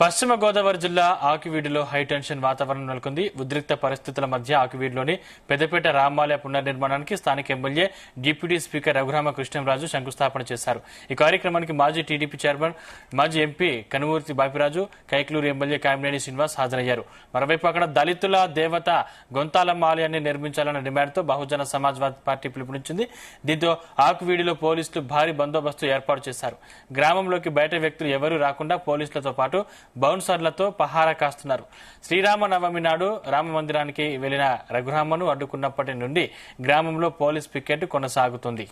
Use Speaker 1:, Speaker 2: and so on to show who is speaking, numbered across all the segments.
Speaker 1: పశ్చిమ గోదావరి జిల్లా ఆకివీడులో హైటెన్షన్ వాతావరణం నెలకొంది. ఉద్రిక్త పరిస్థితుల మధ్య ఆకివీడులోని పెద్దపేట రామాలయ పునర్నిర్మాణానికి స్థానిక ఎమ్మెల్యే డిప్యూటీ స్పీకర్ రఘురామకృష్ణంరాజు శంకుస్థాపన చేశారు. ఈ కార్యక్రమానికి మాజీ టీడీపీ చైర్మన్, మాజీ ఎంపీ కనుమూర్తి బాపిరాజు, కైకలూరు ఎమ్మెల్యే కామినేని శ్రీనివాస్ హాజరయ్యారు. మరోవైపు అక్కడ దళితుల దేవత గొంతాలమ్మ ఆలయాన్ని నిర్మించాలన్న డిమాండ్తో బహుజన సమాజ్వాదీ పార్టీ పిలుపునిచ్చింది. దీంతో ఆకివీడులో పోలీసులు భారీ బందోబస్తు ఏర్పాటు చేశారు. గ్రామంలోకి బయట వ్యక్తులు ఎవరూ రాకుండా పోలీసులతో పాటు బౌన్సర్లతో పహారా కాస్తున్నారు. శ్రీరామనవమి నాడు రామ మందిరానికి వెళ్లిన రఘురామను అడ్డుకున్నప్పటి నుండి గ్రామంలో పోలీస్ పికెట్ కొనసాగుతుంది.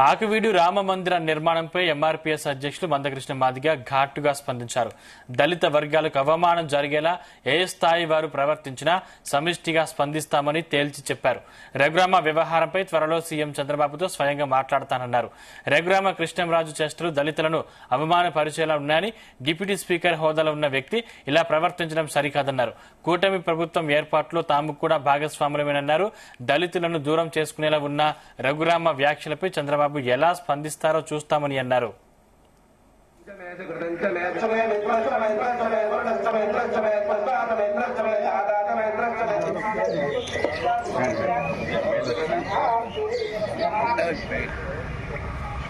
Speaker 1: ఆకివీడు రామ మందిర నిర్మాణంపై ఎంఆర్పీఎస్ అధ్యక్షులు మందకృష్ణ మాదిగ ఘాటుగా స్పందించారు. దళిత వర్గాలకు అవమానం జరిగేలా ఏ స్థాయి వారు ప్రవర్తించినా సమిష్టిగా స్పందిస్తామని తేల్చి చెప్పారు. రఘురామ వ్యవహారంపై త్వరలో సీఎం చంద్రబాబుతో స్వయంగా మాట్లాడతానన్నారు. రఘురామ కృష్ణంరాజు చేష్టలు దళితులను అవమానపరిచేలా ఉన్నాయని, డిప్యూటీ స్పీకర్ హోదాలో ఉన్న వ్యక్తి ఇలా ప్రవర్తించడం సరికాదన్నారు. కూటమి ప్రభుత్వం ఏర్పాటులో తాము కూడా భాగస్వాములమేనన్నారు. దళితులను దూరం చేసుకునేలా ఉన్న రఘురామ వ్యాఖ్యలపై చంద్రబాబు ఎలా స్పందిస్తారో చూస్తామని అన్నారు.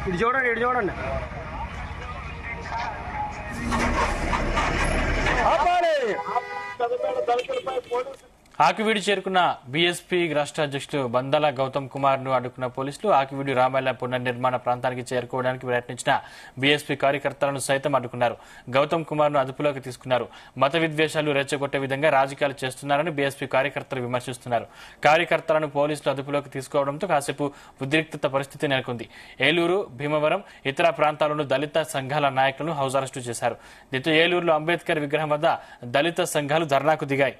Speaker 2: ఇటు చూడండి
Speaker 1: ఆకివీడు చేరుకున్న బీఎస్పీ రాష్ట్ర అధ్యక్షులు బందల గౌతమ్ కుమార్ ను అడ్డుకున్న పోలీసులు ఆకివీడు రామాలయ పునర్నిర్మాణ ప్రాంతానికి చేరుకోవడానికి ప్రయత్నించిన బీఎస్పీ కార్యకర్తలను సైతం అడ్డుకున్నారు. గౌతమ్ కుమార్ ను అదుపులోకి తీసుకున్నారు. మత విద్వేషాలు రెచ్చగొట్టే విధంగా రాజకీయాలు చేస్తున్నారని బీఎస్పీ కార్యకర్తలు విమర్శిస్తున్నారు. కార్యకర్తలను పోలీసులు అదుపులోకి తీసుకోవడంతో కాసేపు ఉద్రిక్తత పరిస్థితి నెలకొంది. ఏలూరు, భీమవరం, ఇతర ప్రాంతాల్లోనూ దళిత సంఘాల నాయకులను హౌస్ అరెస్టు చేశారు. దీంతో ఏలూరులో అంబేద్కర్ విగ్రహం వద్ద దళిత సంఘాలు ధర్నాకు దిగాయి.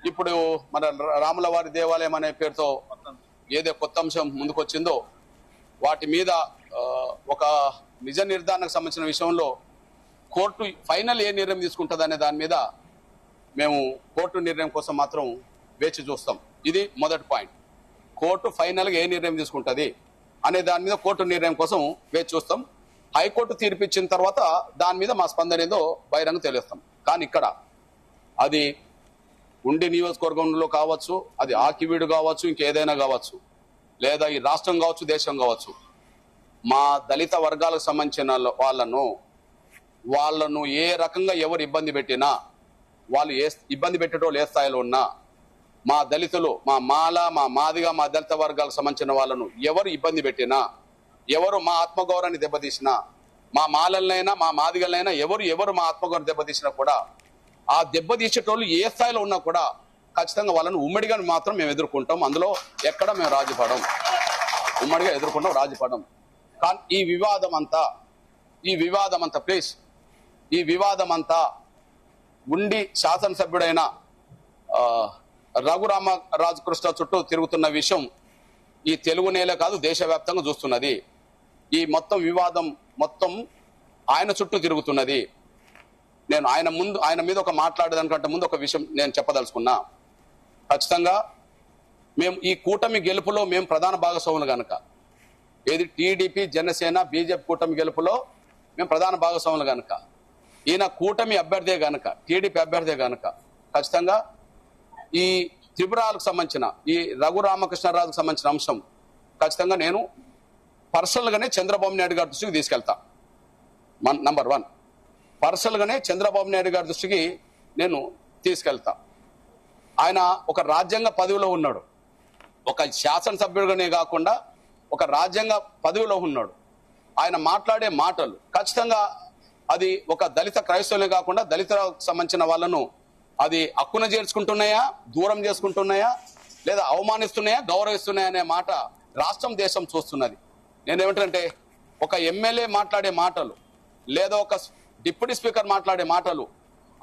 Speaker 3: ఇప్పుడు మన రాములవారి దేవాలయం అనే పేరుతో ఏదో కొత్త అంశం ముందుకొచ్చిందో వాటి మీద ఒక నిజ నిర్ధారణకు సంబంధించిన విషయంలో కోర్టు ఫైనల్ ఏ నిర్ణయం తీసుకుంటుంది అనే దాని మీద మేము కోర్టు నిర్ణయం కోసం మాత్రం వేచి చూస్తాం. ఇది మొదటి పాయింట్. కోర్టు ఫైనల్ గా ఏ నిర్ణయం తీసుకుంటుంది అనే దాని మీద కోర్టు నిర్ణయం కోసం వేచి చూస్తాం. హైకోర్టు తీర్పిచ్చిన తర్వాత దాని మీద మా స్పందన ఏదో బహిరంగ తెలుస్తాం. కానీ ఇక్కడ అది ఉండి నియోజకవర్గంలో కావచ్చు, అది ఆకివీడు కావచ్చు, ఇంకేదైనా కావచ్చు, లేదా ఈ రాష్ట్రం కావచ్చు, దేశం కావచ్చు, మా దళిత వర్గాలకు సంబంధించిన వాళ్ళను ఏ రకంగా ఎవరు ఇబ్బంది పెట్టినా, వాళ్ళు ఏ ఇబ్బంది పెట్టేటోళ్ళు ఏ స్థాయిలో ఉన్నా, మా దళితులు, మా మాల, మా మాదిగా, మా దళిత వర్గాలకు సంబంధించిన వాళ్ళను ఎవరు ఇబ్బంది పెట్టినా, ఎవరు మా ఆత్మగౌరవాన్ని దెబ్బతీసినా, మా మాలలనైనా మా మాదిగలైనా ఎవరు మా ఆత్మగౌరవం దెబ్బతీసినా కూడా ఆ దెబ్బతీసేటోళ్ళు ఏ స్థాయిలో ఉన్నా కూడా ఖచ్చితంగా వాళ్ళని ఉమ్మడిగా మాత్రం మేము ఎదుర్కొంటాం. అందులో ఎక్కడ మేము రాజీపడం, ఉమ్మడిగా ఎదుర్కొంటాం, రాజీపడం. కానీ ఈ వివాదం అంతా ఉండి శాసనసభ్యుడైన రఘురామకృష్ణ చుట్టూ తిరుగుతున్న విషయం ఈ తెలుగు నేల కాదు, దేశవ్యాప్తంగా చూస్తున్నది. ఈ మొత్తం వివాదం మొత్తం ఆయన చుట్టూ తిరుగుతున్నది. నేను ఆయన మీద ఒక మాట్లాడేదానికంటే ముందు ఒక విషయం నేను చెప్పదలుచుకున్నా. ఖచ్చితంగా మేము ఈ కూటమి గెలుపులో మేము ప్రధాన భాగస్వాములు గనక, ఏది టీడీపీ, జనసేన, బీజేపీ కూటమి గెలుపులో మేము ప్రధాన భాగస్వాములు గనక, ఈయన కూటమి అభ్యర్థే గనక, టీడీపీ అభ్యర్థే గనక, ఖచ్చితంగా ఈ త్రిపురాలకు సంబంధించిన ఈ రఘురామకృష్ణరాజుకు సంబంధించిన అంశం ఖచ్చితంగా నేను పర్సనల్ గానే చంద్రబాబు నాయుడు గారి దృష్టికి తీసుకెళ్తా. నంబర్ 1, పర్సనల్ గానే చంద్రబాబు నాయుడు గారి దృష్టికి నేను తీసుకెళ్తా. ఆయన ఒక రాజ్యాంగ పదవిలో ఉన్నాడు, ఒక శాసనసభ్యుడిగానే కాకుండా ఒక రాజ్యాంగ పదవిలో ఉన్నాడు. ఆయన మాట్లాడే మాటలు ఖచ్చితంగా అది ఒక దళిత క్రైస్తవులే కాకుండా దళితులకు సంబంధించిన వాళ్ళను అది హక్కున చేర్చుకుంటున్నాయా, దూరం చేసుకుంటున్నాయా, లేదా అవమానిస్తున్నాయా, గౌరవిస్తున్నాయా అనే మాట రాష్ట్రం, దేశం చూస్తున్నది. నేనేమిటంటే ఒక ఎమ్మెల్యే మాట్లాడే మాటలు లేదా ఒక డిప్యూటీ స్పీకర్ మాట్లాడే మాటలు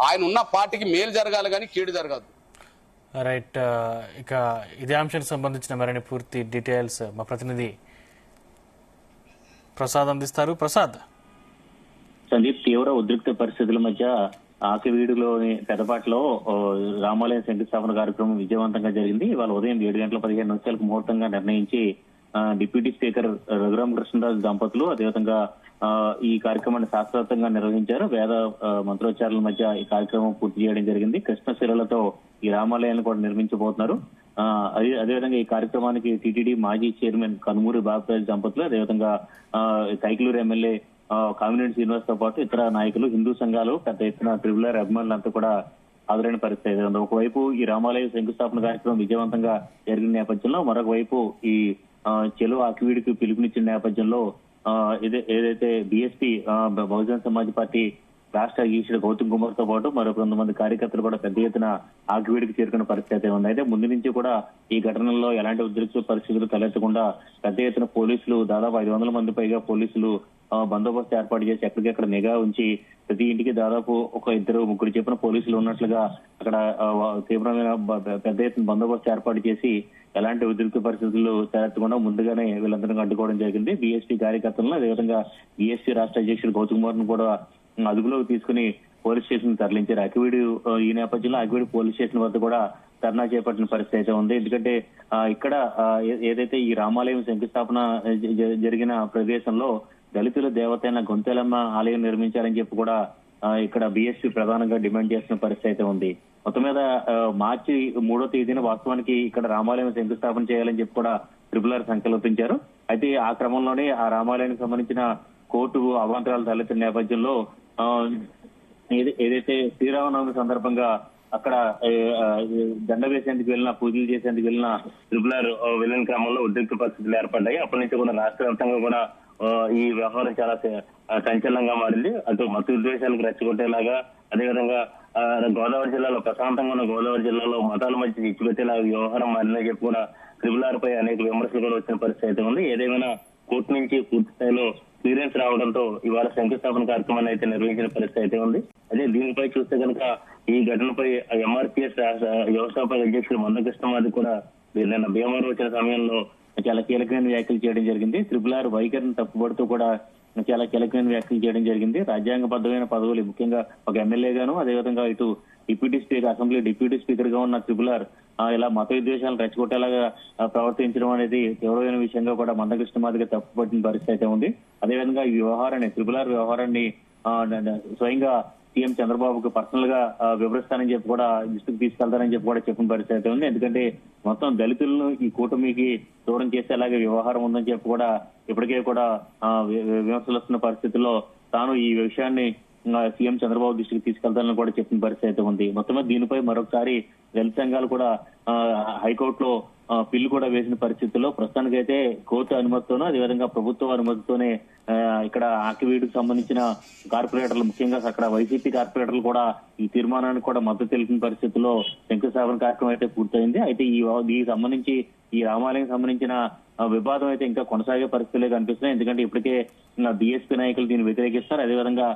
Speaker 3: ఆయన ఉన్న పార్టీకి మేలు జరగాలి కానీ కీడు జరగదు.
Speaker 1: రైట్. ఇక ఇదే అంశానికి సంబంధించిన మరిన్ని పూర్తి డీటెయిల్స్ మా ప్రతినిధి ప్రసాద్ అందిస్తారు. ప్రసాద్.
Speaker 4: సందీప్, తీవ్ర ఉద్రిక్త పరిస్థితుల మధ్య ఆకివీడులోని పెదపాటలో రామాలయం శంకుస్థాపన కార్యక్రమం విజయవంతంగా జరిగింది. ఇవాళ ఉదయం 7:15 ముహూర్తంగా నిర్ణయించి డిప్యూటీ స్పీకర్ రఘురామకృష్ణరాజు దంపతులు అదేవిధంగా ఈ కార్యక్రమాన్ని శాస్త్రోక్తంగా నిర్వహించారు. వేద మంత్రోచ్చారాల మధ్య ఈ కార్యక్రమం పూర్తి చేయడం జరిగింది. కృష్ణశిలలతో ఈ రామాలయాన్ని కూడా నిర్మించబోతున్నారు. అదేవిధంగా ఈ కార్యక్రమానికి టీటీడీ మాజీ చైర్మన్ కనుమూరి బాబురాజు దంపతులు, అదేవిధంగా కైకలూరు ఎమ్మెల్యే కామినేని శ్రీనివాస్ తో పాటు ఇతర నాయకులు, హిందూ సంఘాలు, పెద్ద ఎత్తున ట్రిబులర్ అభిమానులంతా కూడా హాజరైన పరిస్థితి ఉంది. ఒకవైపు ఈ రామాలయ శంకుస్థాపన కార్యక్రమం విజయవంతంగా జరిగిన నేపథ్యంలో మరొక వైపు ఈ చెలో ఆకివీడికి పిలుపునిచ్చిన నేపథ్యంలో ఏదైతే బీఎస్పీ బహుజన్ సమాజ్ పార్టీ రాష్ట్ర అధ్యక్షుడు గౌతమ్ కుమార్ తో పాటు మరో కొంతమంది కార్యకర్తలు కూడా పెద్ద ఎత్తున ఆకివీడికి చేరుకున్న పరిస్థితి ఉంది. అయితే ముందు నుంచి కూడా ఈ ఘటనల్లో ఎలాంటి ఉద్రిక్త పరిస్థితులు తలెత్తకుండా పెద్ద ఎత్తున పోలీసులు, దాదాపు 500 మంది పైగా పోలీసులు బందోబస్తు ఏర్పాటు చేసి ఎక్కడికెక్కడ నిఘా ఉంచి ప్రతి ఇంటికి దాదాపు ఒక 2-3 చెప్పిన పోలీసులు ఉన్నట్లుగా అక్కడ తీవ్రమైన పెద్ద ఎత్తున బందోబస్తు ఏర్పాటు చేసి ఎలాంటి ఉద్రిక్త పరిస్థితులు తలెత్తకుండా ముందుగానే వీళ్ళందరినీ అడ్డుకోవడం జరిగింది. బీఎస్పీ కార్యకర్తలను, అదేవిధంగా బీఎస్పీ రాష్ట్ర అధ్యక్షుడు గౌతమ్ కుమార్ ను కూడా అదుపులోకి తీసుకుని పోలీస్ స్టేషన్ తరలించారు. ఆకివీడు ఈ నేపథ్యంలో ఆకివీడు పోలీస్ స్టేషన్ వద్ద కూడా ధర్నా చేపట్టిన పరిస్థితి అయితే ఉంది. ఎందుకంటే ఇక్కడ ఏదైతే ఈ రామాలయం శంకుస్థాపన జరిగిన ప్రదేశంలో దళితుల దేవతైన గొంతెలమ్మ ఆలయం నిర్మించాలని చెప్పి కూడా ఇక్కడ బీఎస్పీ ప్రధానంగా డిమాండ్ చేస్తున్న పరిస్థితి అయితే ఉంది. మొత్తం మీద మార్చి 3వ తేదీన వాస్తవానికి ఇక్కడ రామాలయం శంకుస్థాపన చేయాలని చెప్పి కూడా ట్రిబులర్ సంకల్పించారు. అయితే ఆ క్రమంలోనే ఆ రామాలయానికి సంబంధించిన కోర్టు అవాంతరాలు తలెత్తిన నేపథ్యంలో ఏదైతే శ్రీరామనవమి సందర్భంగా అక్కడ దండ వేసేందుకు వెళ్ళిన, పూజలు చేసేందుకు వెళ్ళిన ట్రిబులర్ వెళ్ళిన క్రమంలో ఉద్రిక్త పరిస్థితులు ఏర్పడ్డాయి. అప్పటి నుంచి కూడా రాష్ట్ర వ్యాప్తంగా కూడా ఈ వ్యవహారం చాలా సంచలనంగా మారింది. అటు మత ఉద్దేశాలకు రెచ్చగొట్టేలాగా, అదేవిధంగా గోదావరి జిల్లాలో ప్రశాంతంగా ఉన్న గోదావరి జిల్లాలో మతాల మధ్య చిచ్చుపెట్టేలాగా వ్యవహారం మారిందని చెప్పి కూడా ట్రిబులర్ పై అనేక విమర్శలు కూడా వచ్చిన పరిస్థితి అయితే ఉంది. ఏదేమైనా కోర్టు నుంచి పూర్తి స్థాయిలో క్లియరెన్స్ రావడంతో ఇవాళ శంకుస్థాపన కార్యక్రమాన్ని అయితే నిర్వహించిన పరిస్థితి అయితే ఉంది. అదే దీనిపై చూస్తే కనుక ఈ ఘటనపై ఎంఆర్పీఎస్ వ్యవస్థాపక అధ్యక్షుడు మందకృష్ణమాది కూడా నిన్న భీమవరం వచ్చిన సమయంలో చాలా కీలకమైన వ్యాఖ్యలు చేయడం జరిగింది. ట్రిబులర్ వైఖరిని తప్పుపడుతూ కూడా చాలా కీలకమైన వ్యాఖ్యలు చేయడం జరిగింది. రాజ్యాంగబద్ధమైన పదవులు, ముఖ్యంగా ఒక ఎమ్మెల్యే గాను, అదేవిధంగా ఇటు deputy speaker, assembly deputy speaker గా ఉన్న ట్రిబులర్ ఇలా మత విద్వేషాలను రెచ్చగొట్టేలాగా ప్రవర్తించడం అనేది తీవ్రమైన విషయంగా కూడా మందకృష్ణమాదిగా తప్పుపట్టిన పరిస్థితి అయితే ఉంది. అదేవిధంగా ఈ వ్యవహారాన్ని, ట్రిబులర్ వ్యవహారాన్ని స్వయంగా సీఎం చంద్రబాబుకు పర్సనల్ గా వివరిస్తానని చెప్పి కూడా దృష్టికి తీసుకెళ్తారని చెప్పి కూడా చెప్పిన పరిస్థితి అయితే ఉంది. ఎందుకంటే మొత్తం దళితులను ఈ కూటమికి దూరం చేసేలాగే వ్యవహారం ఉందని చెప్పి కూడా ఇప్పటికే కూడా విమర్శలు వస్తున్న పరిస్థితుల్లో తాను ఈ విషయాన్ని సీఎం చంద్రబాబు దృష్టికి తీసుకెళ్తానని కూడా చెప్పిన పరిస్థితి అయితే ఉంది. మొత్తం దీనిపై మరొకసారి దళిత సంఘాలు కూడా హైకోర్టులో పిల్లు కూడా వేసిన పరిస్థితుల్లో ప్రస్తుతానికైతే కోర్టు అనుమతితోనూ, అదేవిధంగా ప్రభుత్వ అనుమతితోనే ఇక్కడ ఆకివీడుకు సంబంధించిన కార్పొరేటర్లు, ముఖ్యంగా అక్కడ వైసీపీ కార్పొరేటర్లు కూడా ఈ తీర్మానానికి కూడా మద్దతు తెలిపిన పరిస్థితుల్లో శంకుస్థాపన కార్యక్రమం అయితే పూర్తయింది. అయితే దీనికి సంబంధించి ఈ రామాలయం సంబంధించిన వివాదం అయితే ఇంకా కొనసాగే పరిస్థితులే కనిపిస్తున్నాయి. ఎందుకంటే ఇప్పటికే బీఎస్పీ నాయకులు దీన్ని వ్యతిరేకిస్తారు. అదేవిధంగా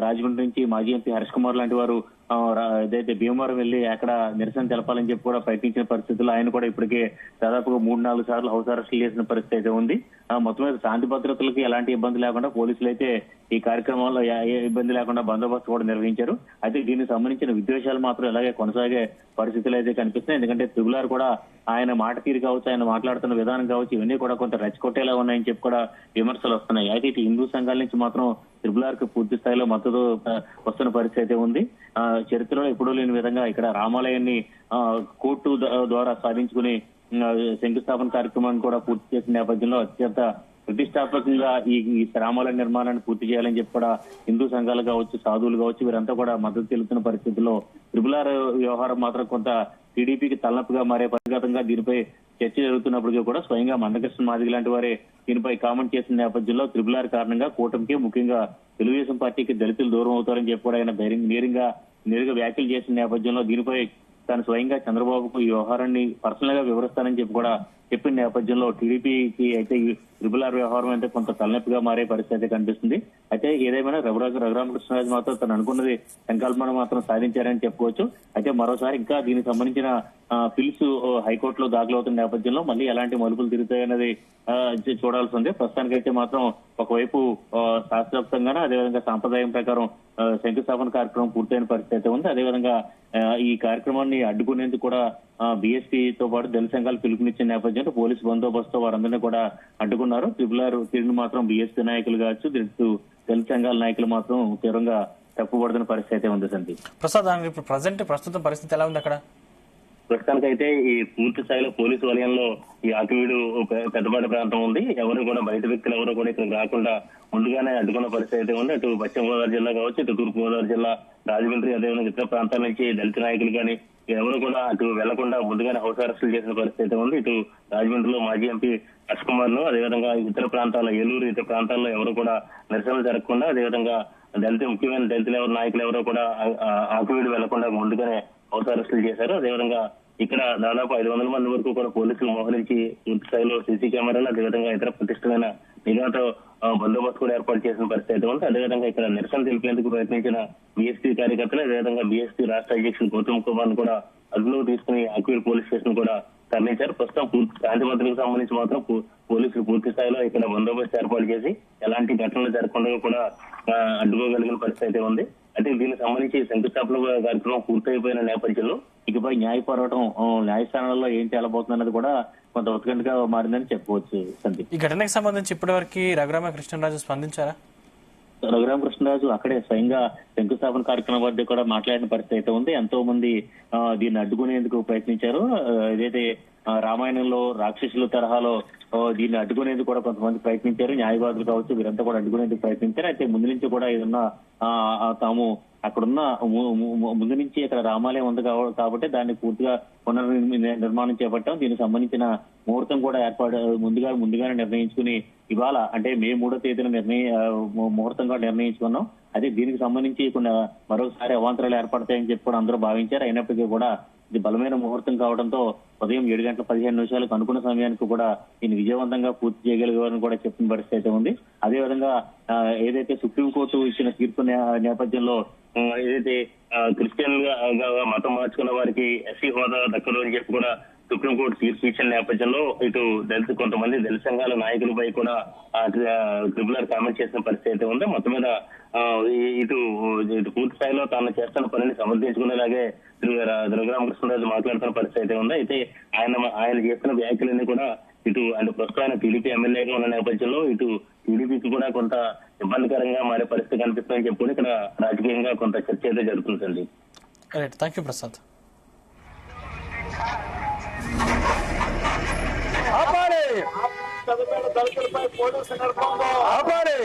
Speaker 4: రాజమండ్రి నుంచి మాజీ ఎంపీ హరీష్ కుమార్ లాంటి వారు ఏదైతే భీమవరం వెళ్లి అక్కడ నిరసన తెలపాలని చెప్పి కూడా ప్రయత్నించిన పరిస్థితుల్లో ఆయన కూడా ఇప్పటికే దాదాపుగా 3-4 సార్లు హౌస్ అరెస్టులు చేసిన పరిస్థితి అయితే ఉంది. మొత్తం మీద శాంతి భద్రతలకి ఎలాంటి ఇబ్బంది లేకుండా పోలీసులు అయితే ఈ కార్యక్రమంలో ఏ ఇబ్బంది లేకుండా బందోబస్తు కూడా నిర్వహించారు. అయితే దీనికి సంబంధించిన విద్వేషాలు మాత్రం ఇలాగే కొనసాగే పరిస్థితులు అయితే కనిపిస్తున్నాయి. ఎందుకంటే ట్రిబులర్ కూడా ఆయన మాట తీరు కావచ్చు, ఆయన మాట్లాడుతున్న విధానం కావచ్చు, ఇవన్నీ కూడా కొంత రెచ్చగొట్టేలా ఉన్నాయని చెప్పి కూడా విమర్శలు వస్తున్నాయి. అయితే ఇటు హిందూ సంఘాల నుంచి మాత్రం ట్రిబులర్ కు పూర్తి స్థాయిలో మద్దతు వస్తున్న పరిస్థితి అయితే ఉంది. చరిత్రలో ఎప్పుడూ లేని విధంగా ఇక్కడ రామాలయాన్ని కోర్టు ద్వారా సాధించుకుని శంకుస్థాపన కార్యక్రమాన్ని కూడా పూర్తి చేసిన నేపథ్యంలో అత్యంత ప్రతిష్టాత్మకంగా ఈ రామాలయ నిర్మాణాన్ని పూర్తి చేయాలని చెప్పి కూడా హిందూ సంఘాలు కావచ్చు, సాధువులు కావచ్చు, వీరంతా కూడా మద్దతు తెలుపుతున్న పరిస్థితుల్లో ట్రిబులర్ వ్యవహారం మాత్రం కొంత టీడీపీకి తలనొప్పిగా మారే పరిగతంగా దీనిపై చర్చ జరుగుతున్నప్పటికీ కూడా స్వయంగా మందకృష్ణ మాదిగ లాంటి వారే దీనిపై కామెంట్ చేసిన నేపథ్యంలో ట్రిబులర్ కారణంగా కూటమికి, ముఖ్యంగా తెలుగుదేశం పార్టీకి దళితులు దూరం అవుతారని చెప్పి కూడా ఆయన నేరుగా వ్యాఖ్యలు చేసిన నేపథ్యంలో దీనిపై తాను స్వయంగా చంద్రబాబుకు ఈ వ్యవహారాన్ని పర్సనల్ గా వివరిస్తానని చెప్పి కూడా చెప్పిన నేపథ్యంలో టీడీపీకి అయితే ఈ RRR వ్యవహారం అయితే కొంత తలనొప్పిగా మారే పరిస్థితి కనిపిస్తుంది. అయితే ఏదేమైనా రఘురామకృష్ణరాజు మాత్రం తను అనుకున్నది సంకల్పన మాత్రం సాధించారని చెప్పుకోవచ్చు. అయితే మరోసారి ఇంకా దీనికి సంబంధించిన పిల్స్ హైకోర్టులో దాఖలవుతున్న నేపథ్యంలో మళ్ళీ ఎలాంటి మలుపులు తిరుగుతాయన్నది చూడాల్సి ఉంది. ప్రస్తుతానికైతే మాత్రం ఒకవైపు శాస్త్రోక్తంగానే అదేవిధంగా సాంప్రదాయం ప్రకారం శంకుస్థాపన కార్యక్రమం పూర్తయిన పరిస్థితి ఉంది. అదేవిధంగా ఈ కార్యక్రమాన్ని అడ్డుకునేందుకు కూడా బీఎస్పీతో పాటు దళిత సంఘాలు పిలుపునిచ్చిన నేపథ్యంలో పోలీసు బందోబస్తు వారందరినీ కూడా అడ్డుకున్నారు. RRR తీరును మాత్రం బీఎస్పీ నాయకులు కావచ్చు, దళిత సంఘాల నాయకులు మాత్రం తీవ్రంగా తప్పుపడుతున్న పరిస్థితి ఉంది. సందీప్
Speaker 1: ప్రసాద్, ఇప్పుడు ప్రస్తుతం పరిస్థితి ఎలా ఉంది అక్కడ?
Speaker 4: ప్రస్తుతానికైతే ఈ పూర్తి స్థాయిలో పోలీసు వలయంలో ఈ ఆకివీడు పెద్దపాటి ప్రాంతం ఉంది. ఎవరు కూడా బయట వ్యక్తులు ఎవరు కూడా ఇక్కడ రాకుండా ముందుగానే అడ్డుకున్న పరిస్థితి ఉంది. అటు పశ్చిమ గోదావరి జిల్లా కావచ్చు, ఇటు తూర్పు గోదావరి జిల్లా, రాజమండ్రి, అదేవిధంగా ఇతర ప్రాంతాల నుంచి దళిత నాయకులు కానీ ఎవరు కూడా అటు వెళ్లకుండా ముందుగానే హౌస్ అరెస్టులు చేసిన పరిస్థితి ఉంది. ఇటు రాజమండ్రిలో మాజీ ఎంపీ హర్ష్ కుమార్ ను, అదేవిధంగా ఇతర ప్రాంతాల్లో ఏలూరు, ఇతర ప్రాంతాల్లో ఎవరు కూడా నిరసనలు జరగకుండా, అదేవిధంగా ముఖ్యమైన దళితులు నాయకులు ఎవరో కూడా ఆకివీడు వెళ్లకుండా ముందుగానే హౌస్ అరెస్టులు చేశారు. అదేవిధంగా ఇక్కడ దాదాపు 500 మంది వరకు కూడా పోలీసులు మోహరించి పూర్తి స్థాయిలో సీసీ కెమెరాలు, అదేవిధంగా ఇతర ప్రతిష్టమైన నిఘాతో బందోబస్తు కూడా ఏర్పాటు చేసిన పరిస్థితి ఉంది. అదేవిధంగా ఇక్కడ నిరసన తెలిపేందుకు ప్రయత్నించిన బీఎస్పీ కార్యకర్తలు, అదేవిధంగా బీఎస్పీ రాష్ట్ర అధ్యక్షులు గౌతమ్ కుమార్ ను కూడా అదుపులో తీసుకుని ఆకివీడు పోలీస్ స్టేషన్ కూడా తరలించారు. ప్రస్తుతం శాంతి భద్రతకు సంబంధించి మాత్రం పోలీసులు పూర్తి స్థాయిలో ఇక్కడ బందోబస్తు ఏర్పాటు చేసి ఎలాంటి ఘటనలు జరగకుండా కూడా అడ్డుకోగలిగిన పరిస్థితి ఉంది. అంటే దీనికి సంబంధించి శంకుస్థాపన కార్యక్రమం పూర్తయిపోయిన నేపథ్యంలో ఇకపై న్యాయ పోరాటం న్యాయస్థానాల్లో ఏం తేలబోతుందన్నది కూడా కొంత ఉత్కంఠగా మారిందని చెప్పుకోవచ్చు. సందీప్,
Speaker 1: ఈ ఘటనకు సంబంధించి ఇప్పటివరకు రఘురామకృష్ణరాజు స్పందించారా?
Speaker 4: రఘురామకృష్ణరాజు అక్కడే స్వయంగా శంకుస్థాపన కార్యక్రమం వద్ద కూడా మాట్లాడిన పరిస్థితి అయితే ఉంది. ఎంతో మంది దీన్ని అడ్డుకునేందుకు ప్రయత్నించారు. ఏదైతే రామాయణంలో రాక్షసుల తరహాలో దీన్ని అడ్డుకునేందుకు కూడా కొంతమంది ప్రయత్నించారు. న్యాయవాదులు కావచ్చు, వీరంతా కూడా అడ్డుకునేందుకు ప్రయత్నించారు. అయితే ముందు నుంచి కూడా ఏదన్నా తాము అక్కడున్న ముందు నుంచి ఇక్కడ రామాలయం ఉంది కాబట్టి దాన్ని పూర్తిగా పునర్నిర్మాణం చేపట్టాం. దీనికి సంబంధించిన ముహూర్తం కూడా ముందుగానే నిర్ణయించుకుని ఇవాళ అంటే మే 3వ తేదీన ముహూర్తంగా నిర్ణయించుకున్నాం. అదే దీనికి సంబంధించి మరొకసారి అవాంతరాలు ఏర్పడతాయని చెప్పి కూడా అందరూ భావించారు. అయినప్పటికీ కూడా ఇది బలమైన ముహూర్తం కావడంతో ఉదయం 7:15 అనుకున్న సమయానికి కూడా దీన్ని విజయవంతంగా పూర్తి చేయగలిగారని కూడా చెప్పిన పరిస్థితి ఉంది. అదేవిధంగా ఏదైతే సుప్రీంకోర్టు ఇచ్చిన తీర్పు నేపథ్యంలో ఏదైతే క్రిస్టియన్ గా మతం మార్చుకున్న వారికి ఎస్సీ హోదా దక్కదు అని చెప్పి కూడా సుప్రీంకోర్టు తీర్పు ఇచ్చిన నేపథ్యంలో ఇటు కొంతమంది దళిత సంఘాల నాయకులపై కూడా RRR కామెంట్ చేసిన పరిస్థితి ఉంది. మొత్తం మీద ఇటు పూర్తి స్థాయిలో తాను చేస్తున్న పనిని సమర్థించుకునేలాగే రఘురామకృష్ణరాజు మాట్లాడుతున్న పరిస్థితి ఉంది. అయితే ఆయన చేస్తున్న వ్యాఖ్యలన్నీ కూడా ఇటు అంటే ప్రస్తుతం టీడీపీ ఎమ్మెల్యేగా ఉన్న నేపథ్యంలో ఇటు టీడీపీకి కూడా కొంత ఇబ్బందికరంగా మారే పరిస్థితి కనిపిస్తుందని చెప్పుకుని ఇక్కడ రాజకీయంగా కొంత చర్చ అయితే జరుగుతుందండి.
Speaker 1: Thank you Prasad.
Speaker 2: దళితులపై పోలీసు నిర్బంధం ఆపాలి.